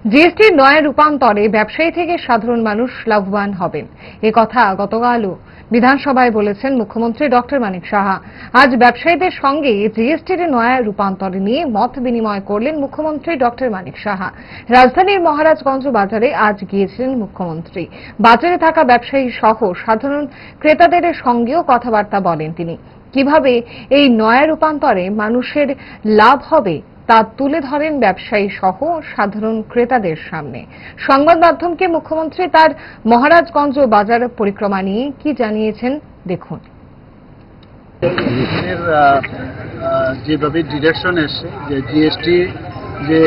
জিএসটির নয়া রূপান্তরে ব্যবসায়ী থেকে সাধারণ মানুষ লাভবান হবেন, এ কথা গতকালও বিধানসভায় বলেছেন মুখ্যমন্ত্রী ডক্টর মানিক সাহা। আজ ব্যবসায়ীদের সঙ্গে জিএসটির নয়া রূপান্তর নিয়ে মত বিনিময় করলেন মুখ্যমন্ত্রী ডক্টর মানিক সাহা। রাজধানীর মহারাজগঞ্জ বাজারে আজ গিয়েছিলেন মুখ্যমন্ত্রী। বাজারে থাকা ব্যবসায়ী সহ সাধারণ ক্রেতাদের সঙ্গেও কথাবার্তা বলেন তিনি। কিভাবে এই নয়া রূপান্তরে মানুষের লাভ হবে তা তুলে ধরেন ব্যবসায়ী সহ সাধারণ ক্রেতাদের সামনে। সংবাদ মাধ্যমকে মুখ্যমন্ত্রী তার মহারাজগঞ্জ বাজার পরিক্রমা নিয়ে কি জানিয়েছেন দেখুন। যেভাবে ডিরেকশন এসছে যে জিএসটি যে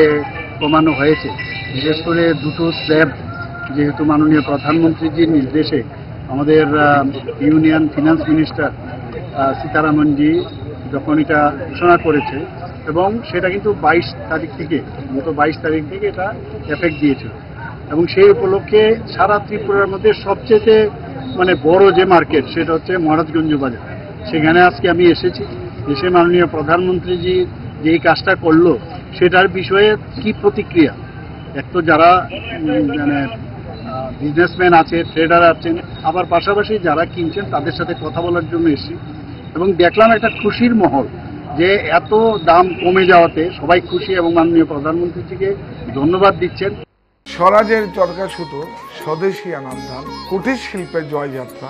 কমানো হয়েছে, বিশেষ করে দুটো স্ল্যাব যেহেতু মাননীয় প্রধানমন্ত্রীজির নির্দেশে আমাদের ইউনিয়ন ফিনান্স মিনিস্টার সীতারামনজি যখন এটা ঘোষণা করেছে এবং সেটা কিন্তু 22 তারিখ থেকে এটা এফেক্ট দিয়েছিল এবং সেই উপলক্ষে সারা ত্রিপুরার মধ্যে সবচেয়ে বড় যে মার্কেট সেটা হচ্ছে মহারাজগঞ্জ বাজার। সেখানে আজকে আমি এসেছি, এসে মাননীয় প্রধানমন্ত্রীজি যে এই কাজটা করলো সেটার বিষয়ে কি প্রতিক্রিয়া, এক তো যারা বিজনেসম্যান আছে, ট্রেডার আছেন, আবার পাশাপাশি যারা কিনছেন তাদের সাথে কথা বলার জন্য এসেছি এবং দেখলাম একটা খুশির মহল যে এত দাম কমে যাওয়াতে সবাই খুশি এবং মাননীয় প্রধানমন্ত্রীজিকে ধন্যবাদ দিচ্ছেন। স্বরাজের চরকা সুতো, স্বদেশী আনান্দান, কুটির শিল্পের জয়যাত্রা,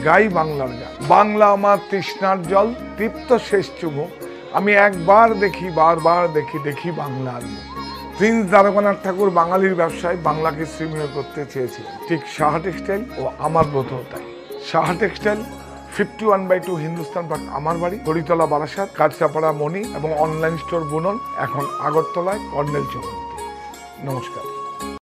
গাই বাংলার গান। বাংলা আমার তৃষ্ণার জল, তৃপ্ত শেষ চুমুক, আমি একবার দেখি বারবার দেখি বাংলার মুখ। প্রিন্স দ্বারকানাথ ঠাকুর বাঙালির ব্যবসায় বাংলাকে শ্রীময় করতে চেয়েছিলেন, ঠিক সাহা টেক্সটাইল ও আমার বোধও তাই। সাহা টেক্সটাইল 51/2 হিন্দুস্তান পার্ক আমার বাড়ি, হরিতলা বারাসাত, কাঁচরাপাড়া মণি এবং অনলাইন স্টোর বুনন এখন আগরতলায় কর্নেল চৌমুহনী। নমস্কার।